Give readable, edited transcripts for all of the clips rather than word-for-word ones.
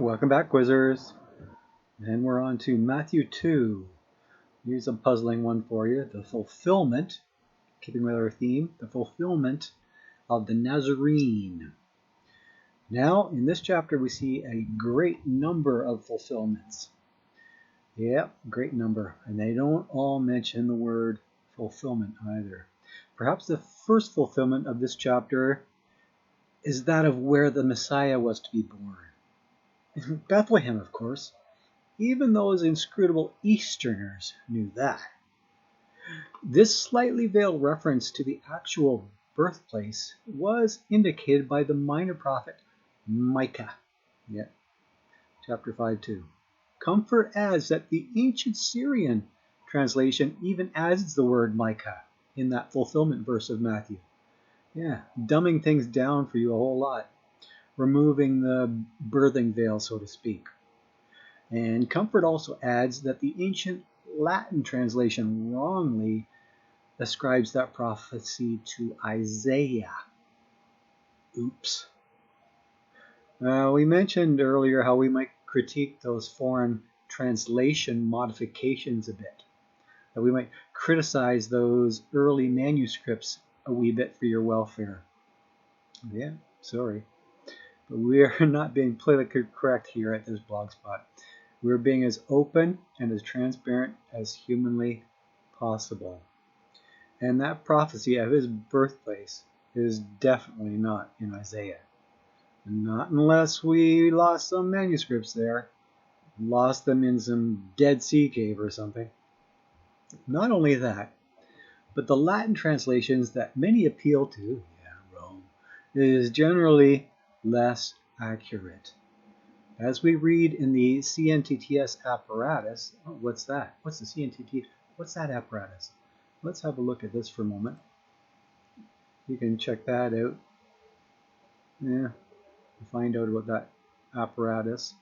Welcome back, Quizzers. And we're on to Matthew 2. Here's a puzzling one for you. The fulfillment, keeping with our theme, the fulfillment of the Nazarene. Now, in this chapter, we see a great number of fulfillments. Yep, great number. And they don't all mention the word fulfillment either. Perhaps the first fulfillment of this chapter is that of where the Messiah was to be born. In Bethlehem, of course. Even those inscrutable Easterners knew that. This slightly veiled reference to the actual birthplace was indicated by the minor prophet Micah. Yeah, chapter 5:2. Comfort adds that the ancient Syrian translation even adds the word Micah in that fulfillment verse of Matthew. Yeah, dumbing things down for you a whole lot, removing the birthing veil, so to speak. And Comfort also adds that the ancient Latin translation wrongly ascribes that prophecy to Isaiah. Oops. We mentioned earlier how we might critique those foreign translation modifications a bit. That we might criticize those early manuscripts a wee bit for your welfare. Yeah, sorry. But we are not being politically correct here at this blog spot. We're being as open and as transparent as humanly possible. And that prophecy of his birthplace is definitely not in Isaiah. Not unless we lost some manuscripts there. Lost them in some Dead Sea cave or something. Not only that, but the Latin translations that many appeal to, Rome, is generally less accurate. As we read in the CNTTS apparatus, what's that? What's the CNTT? What's that apparatus? Let's have a look at this for a moment. You can check that out. Yeah, find out about that apparatus.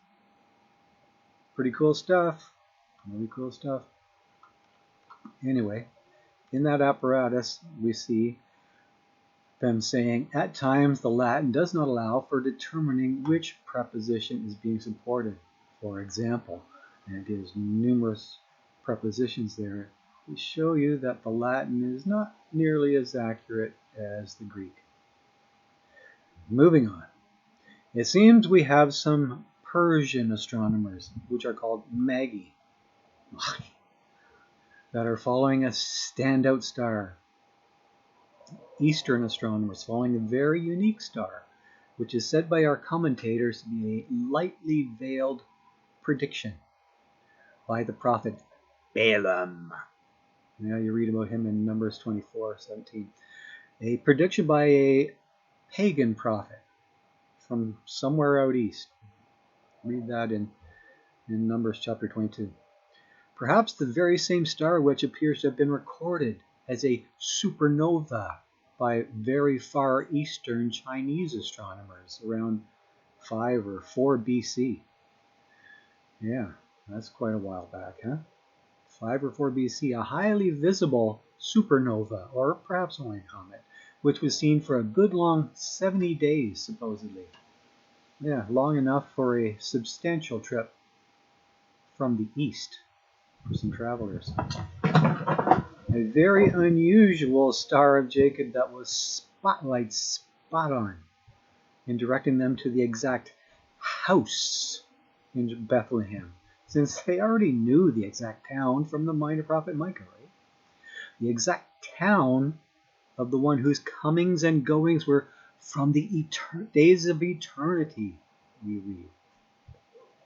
Pretty cool stuff. Really cool stuff. Anyway, in that apparatus, we see them saying, at times the Latin does not allow for determining which preposition is being supported. For example, and it gives numerous prepositions there to show you that the Latin is not nearly as accurate as the Greek. Moving on. It seems we have some Persian astronomers, which are called Magi, that are following a standout star. Eastern astronomers following a very unique star, which is said by our commentators to be a lightly veiled prediction by the prophet Balaam. Now you read about him in Numbers 24:17. A prediction by a pagan prophet from somewhere out east. Read that in Numbers chapter 22. Perhaps the very same star which appears to have been recorded as a supernova by very far eastern Chinese astronomers around 5 or 4 BC. Yeah, that's quite a while back, huh? 5 or 4 BC, a highly visible supernova, or perhaps only a comet, which was seen for a good long 70 days, supposedly. Yeah, long enough for a substantial trip from the east for some travelers. A very unusual Star of Jacob that was spot on in directing them to the exact house in Bethlehem, since they already knew the exact town from the minor prophet Micah, right? The exact town of the one whose comings and goings were from the days of eternity, we read.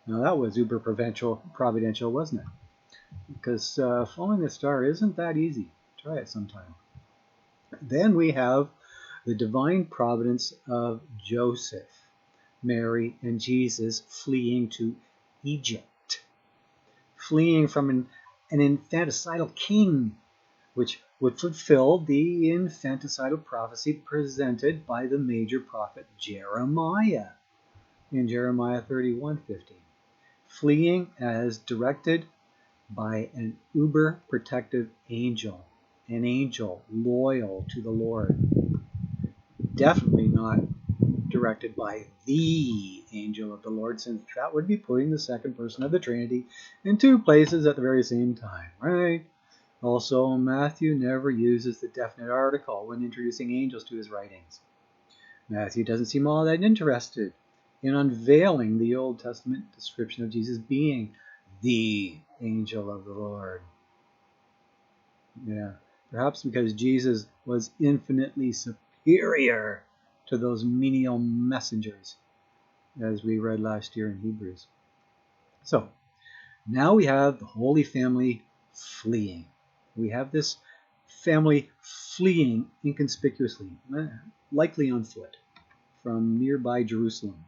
Now that was uber providential, wasn't it? Because following the star isn't that easy. Try it sometime. Then we have the divine providence of Joseph, Mary, and Jesus fleeing to Egypt, fleeing from an infanticidal king, which would fulfill the infanticidal prophecy presented by the major prophet Jeremiah in Jeremiah 31:15, fleeing as directed by an uber protective angel, an angel loyal to the Lord. Definitely not directed by the angel of the Lord, since that would be putting the second person of the Trinity in two places at the very same time, right? Also, Matthew never uses the definite article when introducing angels to his writings. Matthew doesn't seem all that interested in unveiling the Old Testament description of Jesus being the angel of the Lord. Yeah, perhaps because Jesus was infinitely superior to those menial messengers, as we read last year in Hebrews. So, now we have the Holy Family fleeing. We have this family fleeing inconspicuously, likely on foot, from nearby Jerusalem.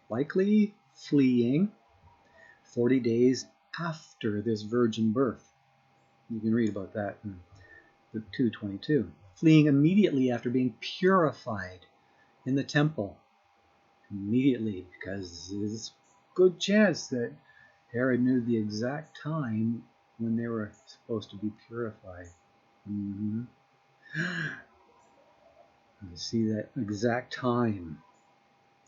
Likely fleeing 40 days after this virgin birth. You can read about that in Luke 2:22. Fleeing immediately after being purified in the temple. Immediately, because there's a good chance that Herod knew the exact time when they were supposed to be purified. You see that exact time.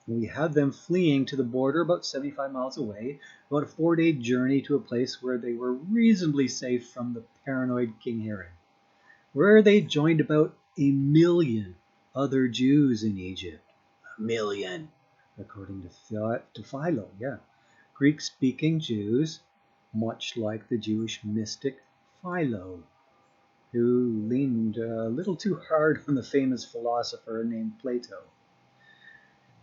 We have them fleeing to the border about 75 miles away, about a 4-day journey to a place where they were reasonably safe from the paranoid King Herod, where they joined about 1 million other Jews in Egypt. 1 million, according to Philo, yeah. Greek-speaking Jews, much like the Jewish mystic Philo, who leaned a little too hard on the famous philosopher named Plato.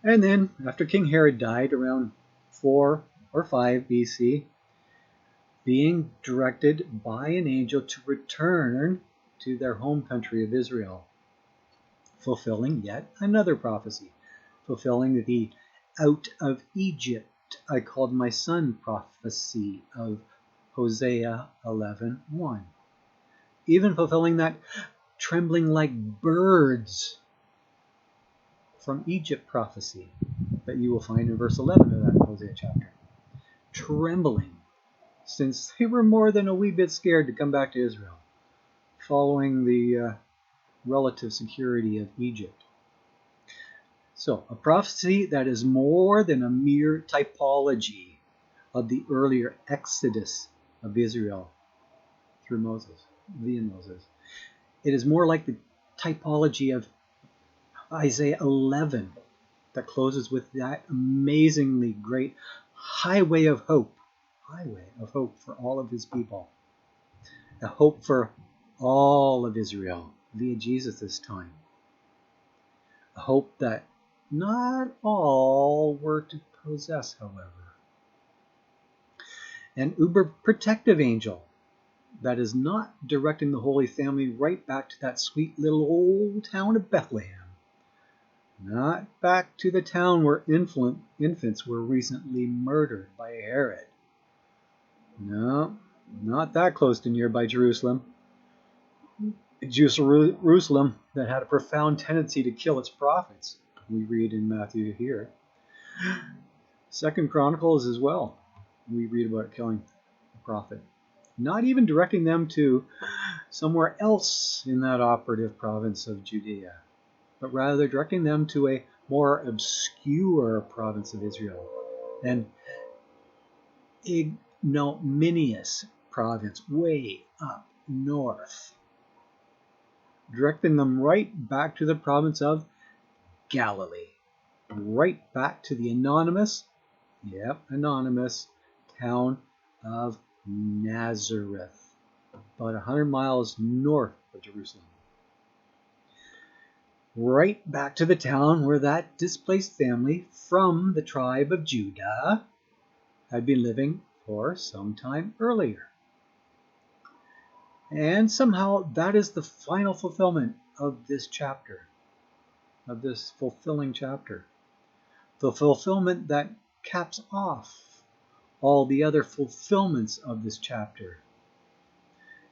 And then, after King Herod died around 4 or 5 BC, being directed by an angel to return to their home country of Israel, fulfilling yet another prophecy, fulfilling the out of Egypt I called my son prophecy of Hosea 11:1. Even fulfilling that trembling like birds from Egypt prophecy that you will find in verse 11 of that Hosea chapter. Trembling, since they were more than a wee bit scared to come back to Israel, following the relative security of Egypt. So, a prophecy that is more than a mere typology of the earlier exodus of Israel through Moses, via Moses. It is more like the typology of Isaiah 11 that closes with that amazingly great highway of hope for all of his people. A hope for all of Israel via Jesus this time. A hope that not all were to possess, however. An uber protective angel that is not directing the Holy Family right back to that sweet little old town of Bethlehem. Not back to the town where infants were recently murdered by Herod. No, not that close to nearby Jerusalem. Jerusalem that had a profound tendency to kill its prophets. We read in Matthew here. Second Chronicles as well. We read about killing a prophet. Not even directing them to somewhere else in that operative province of Judea, but rather directing them to a more obscure province of Israel, an ignominious province way up north, directing them right back to the province of Galilee, right back to the anonymous town of Nazareth, about 100 miles north of Jerusalem. Right back to the town where that displaced family from the tribe of Judah had been living for some time earlier. And somehow that is the final fulfillment of this chapter, of this fulfilling chapter. The fulfillment that caps off all the other fulfillments of this chapter.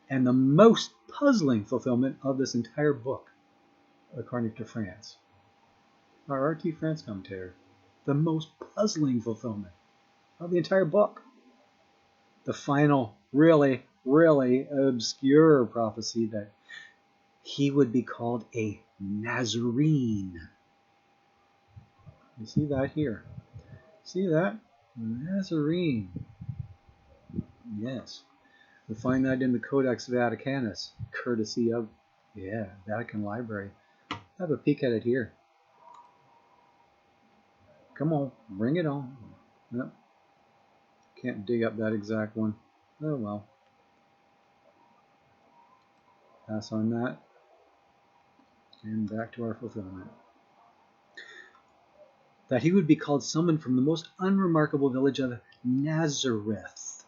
And the most puzzling fulfillment of this entire book, according to France. Our R.T. France commentator. The most puzzling fulfillment of the entire book. The final, really, really obscure prophecy that he would be called a Nazarene. You see that here. See that? Nazarene. Yes. We find that in the Codex Vaticanus, courtesy of, Vatican Library. Have a peek at it here. Come on, bring it on. Yep. Can't dig up that exact one. Oh well. Pass on that. And back to our fulfillment. That he would be called someone from the most unremarkable village of Nazareth.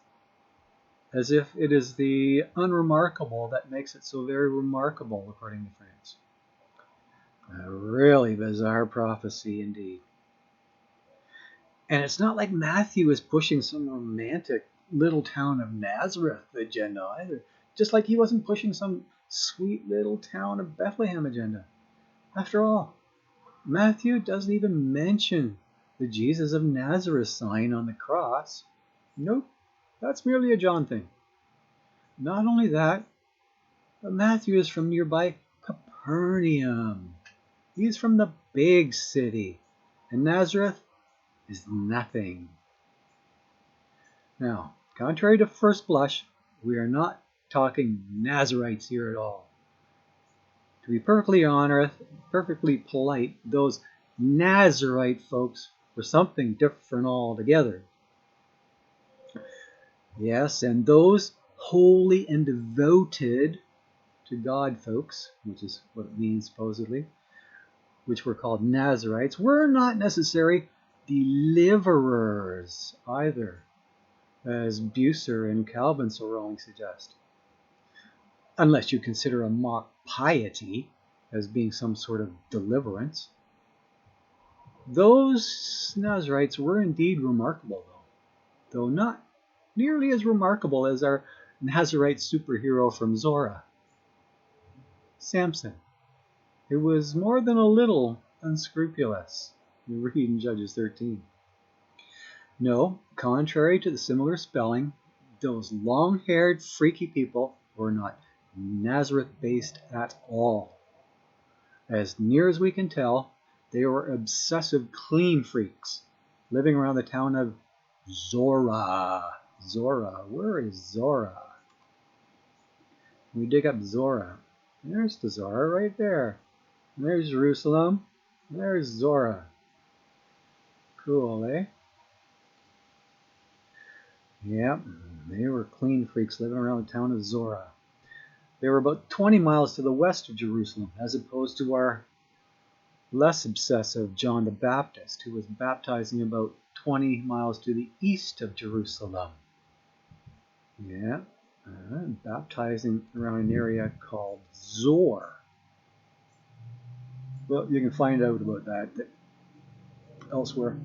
As if it is the unremarkable that makes it so very remarkable, according to France. A really bizarre prophecy indeed. And it's not like Matthew is pushing some romantic little town of Nazareth agenda either. Just like he wasn't pushing some sweet little town of Bethlehem agenda. After all, Matthew doesn't even mention the Jesus of Nazareth sign on the cross. Nope, that's merely a John thing. Not only that, but Matthew is from nearby Capernaum. He's from the big city, and Nazareth is nothing. Now, contrary to first blush, we are not talking Nazarites here at all. To be perfectly honest, perfectly polite, those Nazarite folks were something different altogether. Yes, and those holy and devoted to God folks, which is what it means supposedly, which were called Nazarites, were not necessary deliverers either, as Bucer and Calvin so wrongly suggest. Unless you consider a mock piety as being some sort of deliverance. Those Nazarites were indeed remarkable, though not nearly as remarkable as our Nazarite superhero from Zora, Samson, who was more than a little unscrupulous. You read in Judges 13. No, contrary to the similar spelling, those long-haired, freaky people were not Nazareth-based at all. As near as we can tell, they were obsessive clean freaks living around the town of Zora. Zora, where is Zora? We dig up Zora. There's the Zora right there. And there's Jerusalem. And there's Zora. Cool, eh? Yep, they were clean freaks living around the town of Zora. They were about 20 miles to the west of Jerusalem, as opposed to our less obsessive John the Baptist, who was baptizing about 20 miles to the east of Jerusalem. Yeah, baptizing around an area called Zor. Well, you can find out about that elsewhere.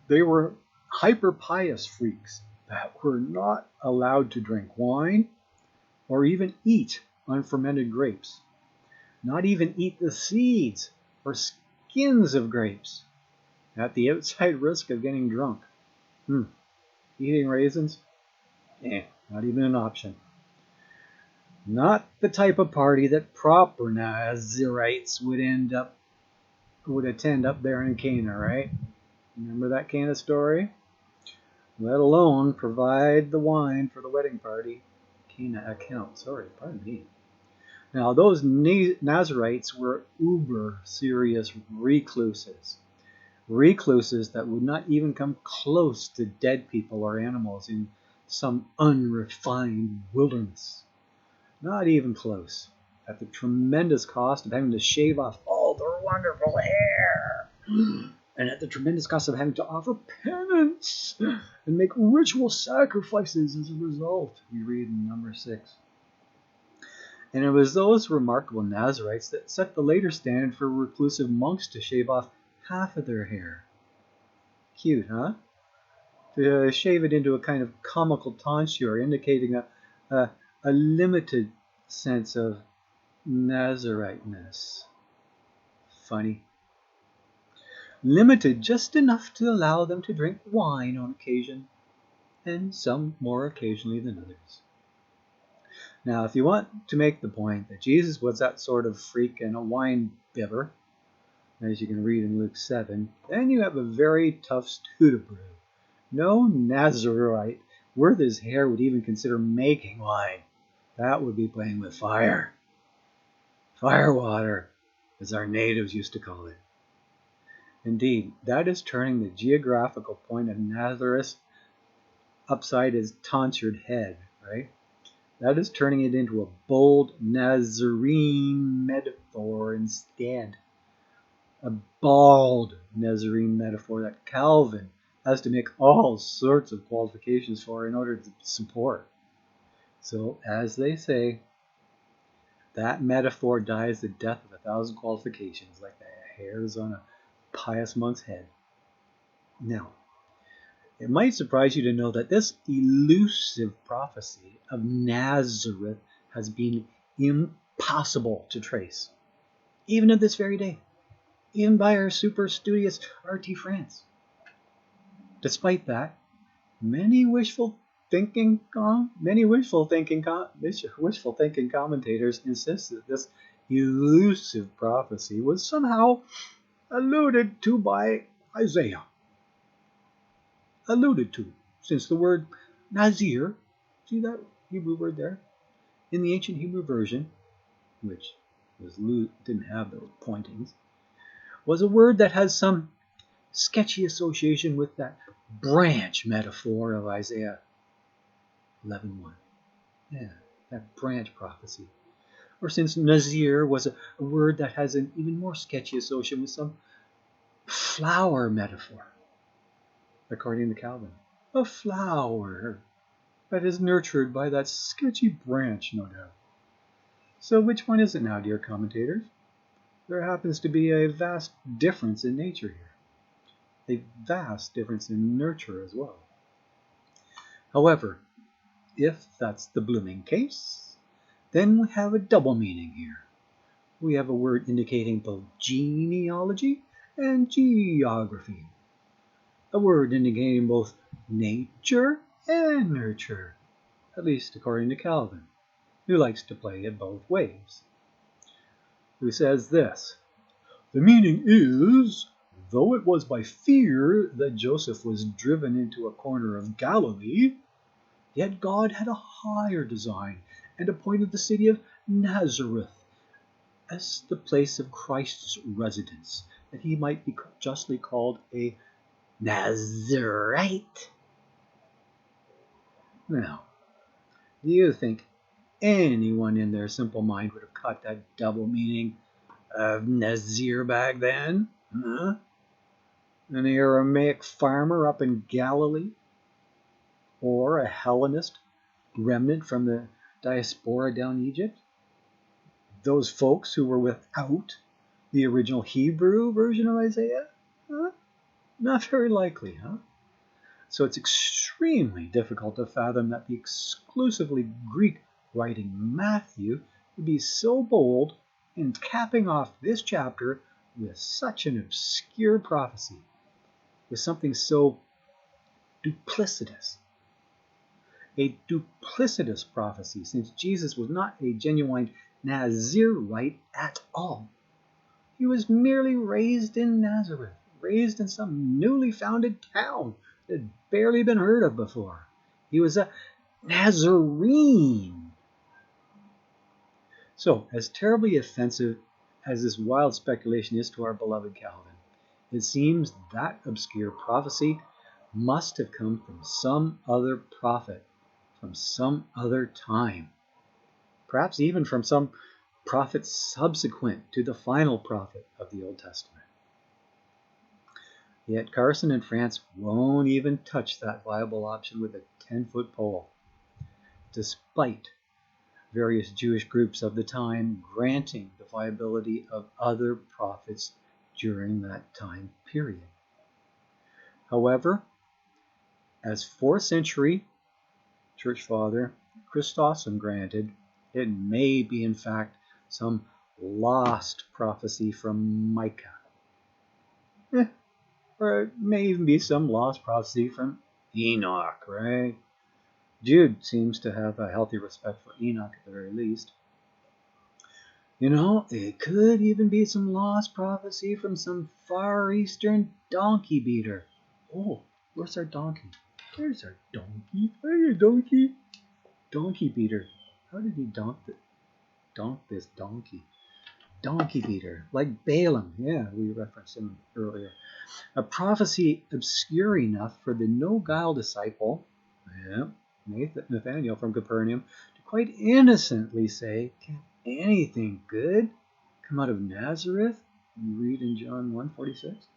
They were hyper-pious freaks that were not allowed to drink wine or even eat unfermented grapes. Not even eat the seeds or skins of grapes, at the outside risk of getting drunk. Eating raisins? Not even an option. Not the type of party that proper Nazarites would attend up there in Cana, right? Remember that Cana story? Let alone provide the wine for the wedding party. Cana account, pardon me. Now, those Nazarites were uber serious recluses. Recluses that would not even come close to dead people or animals in some unrefined wilderness. Not even close. At the tremendous cost of having to shave off all their wonderful hair. And at the tremendous cost of having to offer penance and make ritual sacrifices as a result, we read in number 6. And it was those remarkable Nazarites that set the later standard for reclusive monks to shave off half of their hair. Cute, huh? To shave it into a kind of comical tonsure, indicating a limited sense of Nazariteness. Funny. Limited just enough to allow them to drink wine on occasion, and some more occasionally than others. Now, if you want to make the point that Jesus was that sort of freak and a wine bibber, as you can read in Luke 7, then you have a very tough stew to brew. No Nazarite worth his hair would even consider making wine. That would be playing with fire. Firewater, as our natives used to call it. Indeed, that is turning the geographical point of Nazareth upside his tonsured head, right? That is turning it into a bold Nazarene metaphor instead. A bald Nazarene metaphor that Calvin has to make all sorts of qualifications for in order to support. So, as they say, that metaphor dies the death of 1,000 qualifications, like the hairs on a pious monk's head. Now, it might surprise you to know that this elusive prophecy of Nazareth has been impossible to trace, even at this very day, even by our super studious R.T. France. Despite that, many wishful thinking commentators insist that this elusive prophecy was somehow alluded to by Isaiah. Alluded to, since the word Nazir, see that Hebrew word there, in the ancient Hebrew version, which didn't have those pointings, was a word that has some sketchy association with that branch metaphor of Isaiah 11:1. Yeah, that branch prophecy. Or since Nazir was a word that has an even more sketchy association with some flower metaphor, according to Calvin. A flower that is nurtured by that sketchy branch, no doubt. So which one is it now, dear commentators? There happens to be a vast difference in nature here. A vast difference in nurture as well. However, if that's the blooming case, then we have a double meaning here. We have a word indicating both genealogy and geography. A word indicating both nature and nurture, at least according to Calvin, who likes to play it both ways. Who says this: the meaning is, though it was by fear that Joseph was driven into a corner of Galilee, yet God had a higher design and appointed the city of Nazareth as the place of Christ's residence, that he might be justly called a Nazarite. Now, do you think anyone in their simple mind would have caught that double meaning of Nazir back then? Huh? An Aramaic farmer up in Galilee? Or a Hellenist remnant from the diaspora down Egypt? Those folks who were without the original Hebrew version of Isaiah? Huh? Not very likely, huh? So it's extremely difficult to fathom that the exclusively Greek writing Matthew would be so bold in capping off this chapter with such an obscure prophecy, with something so duplicitous. A duplicitous prophecy, since Jesus was not a genuine Nazirite at all. He was merely raised in Nazareth, raised in some newly founded town that had barely been heard of before. He was a Nazarene. So, as terribly offensive as this wild speculation is to our beloved Calvin, it seems that obscure prophecy must have come from some other prophet, from some other time, perhaps even from some prophet subsequent to the final prophet of the Old Testament. Yet Carson and France won't even touch that viable option with a 10-foot pole, despite various Jewish groups of the time granting the viability of other prophets during that time period. However, as 4th century church father Chrysostom granted, it may be in fact some lost prophecy from Micah. Or it may even be some lost prophecy from Enoch, right? Jude seems to have a healthy respect for Enoch at the very least. It could even be some lost prophecy from some far eastern donkey beater. Oh, where's our donkey? There's our donkey. Hey, donkey. Donkey beater. How did he donk this donkey? Donkey beater, like Balaam. Yeah, we referenced him earlier. A prophecy obscure enough for the no-guile disciple, Nathaniel from Capernaum, to quite innocently say, "Can anything good come out of Nazareth?" You read in John 1:46.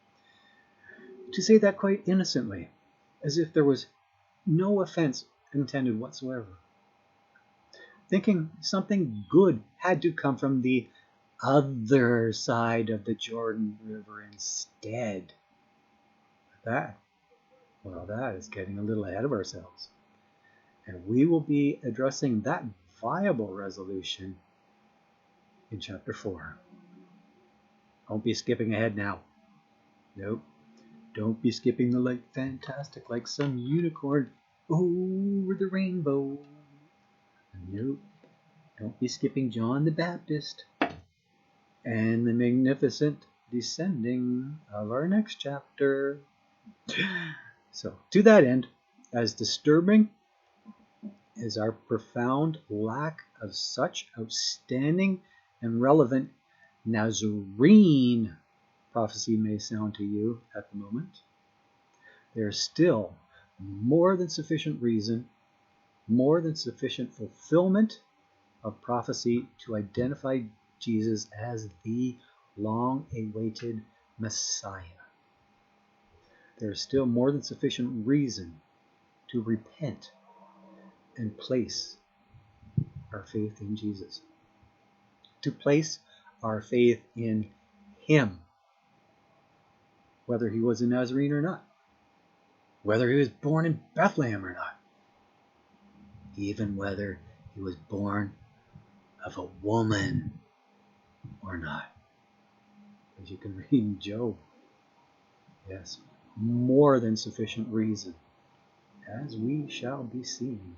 To say that quite innocently, as if there was no offense intended whatsoever. Thinking something good had to come from the other side of the Jordan River instead. That is getting a little ahead of ourselves. And we will be addressing that viable resolution in chapter 4. Don't be skipping ahead now. Nope. Don't be skipping the light fantastic like some unicorn over the rainbow. Nope. Don't be skipping John the Baptist and the magnificent descending of our next chapter. So, to that end, as disturbing as our profound lack of such outstanding and relevant Nazarene prophecy may sound to you at the moment, there is still more than sufficient reason, more than sufficient fulfillment of prophecy to identify Jesus as the long-awaited Messiah. There is still more than sufficient reason to repent and place our faith in Jesus. To place our faith in Him, whether He was a Nazarene or not, whether He was born in Bethlehem or not, even whether He was born of a woman or not. As you can read in Job. Yes, more than sufficient reason, as we shall be seeing.